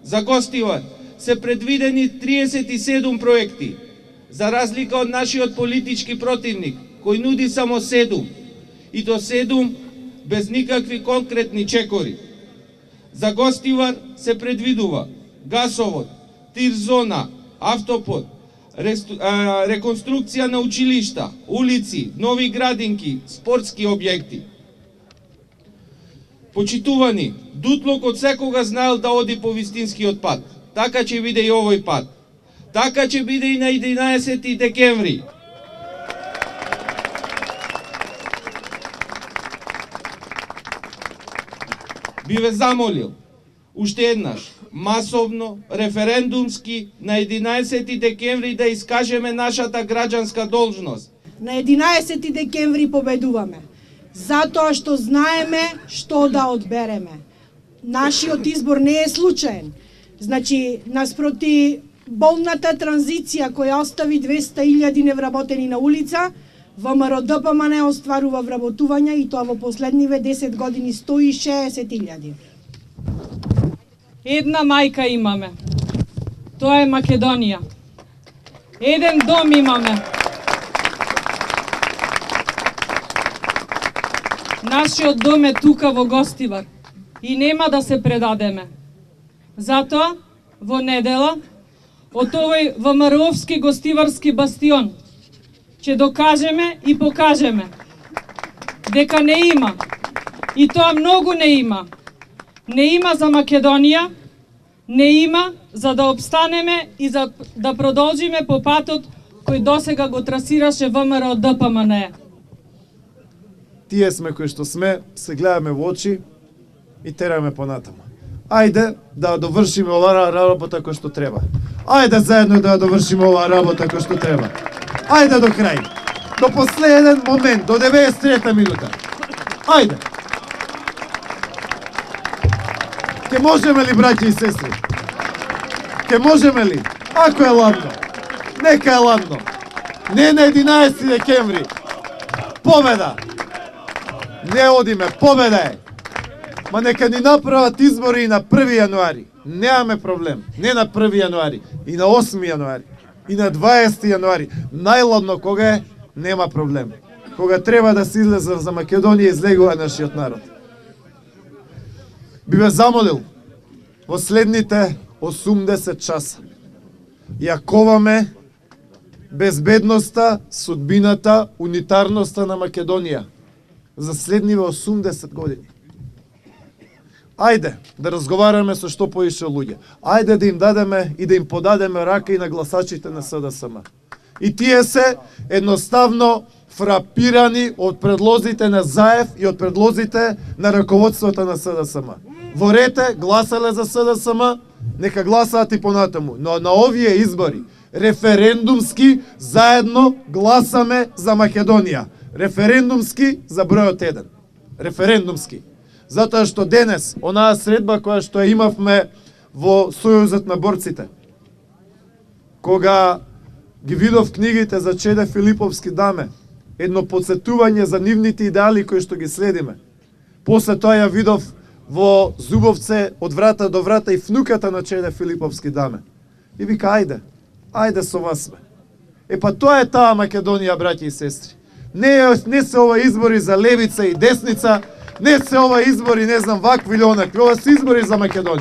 За Гостивар се предвидени 37 проекти, за разлика од нашиот политички противник, кој нуди само 7, и то 7 без никакви конкретни чекори. За Гостивар се предвидува гасовод, тир-зона, автопот, реконструкција на училишта, улици, нови градинки, спортски објекти. Почитувани, Дутлок од секога знаел да оди по вистинскиот пат. Така ќе биде и овој пат. Така ќе биде и на 11 декември. Би ве замолил, уште еднаш, масовно, референдумски, на 11 декември да искажеме нашата граѓанска должност. На 11 декември победуваме, затоа што знаеме што да одбереме. Нашиот избор не е случаен. Значи, наспроти болната транзиција која остави 200.000 невработени на улица, ВМРО-ДПМН остварува вработувања и тоа во последниве 10 години 160.000. Една мајка имаме. Тоа е Македонија. Еден дом имаме. Нашиот дом е тука во Гостивар и нема да се предадеме. Затоа, во недела, од овој ВМРО-овски гостиварски бастион, ќе докажеме и покажеме дека не има, и тоа многу не има. Не има за Македонија, не има за да обстанеме и за да продолжиме по патот кој досега го трасираше ВМРО-ДПМН. Тие сме кои што сме, се гледаме во очи и тераме понатаму. Ајде да довршиме оваа работа кој што треба. Ајде заедно да довршиме оваа работа кој што треба. Ајде до крај. До последен момент, до 93-та минута. Ајде. Ке можеме ли, браќи и сестри? Ке можеме ли? Ако е ладно. Нека е ладно. Не на 11 декември. Победа. Не одиме, победа е. Ма нека ни направат избори и на 1 јануари. Немаме проблем. Не на 1 јануари, и на 8 јануари, и на 20 јануари. Најладно кога е, нема проблем. Кога треба да се излезе за Македонија, излегува нашиот народ. Би ве замолил во следните 80 часа. Ја коваме безбедноста, судбината, унитарноста на Македонија за следниве 80 години. Ајде да разговараме со што поише луѓе. Ајде да им дадеме и да им подадеме рака и на гласачите на СДСМ. И тие се едноставно фрапирани од предлозите на Заев и од предлозите на раководството на СДСМ. Ворете, гласале за СДСМ, нека гласаат и понатаму. Но на овие избори, референдумски, заедно гласаме за Македонија. Референдумски за бројот 1. Референдумски. Затоа што денес, онаа средба која што ја имавме во Сојузот на борците, кога ги видов книгите за Чеде Филиповски даме, едно подсетување за нивните идеали кои што ги следиме. После тоа ја видов во Зубовце од врата до врата и внуката на Чеде Филиповски даме. И вика, ајде, ајде со вас сме. Па тоа е таа Македонија, браќи и сестри. Не се ова избори за левица и десница, не се ова избори, не знам, вакви или онакви, ова се избори за Македонија.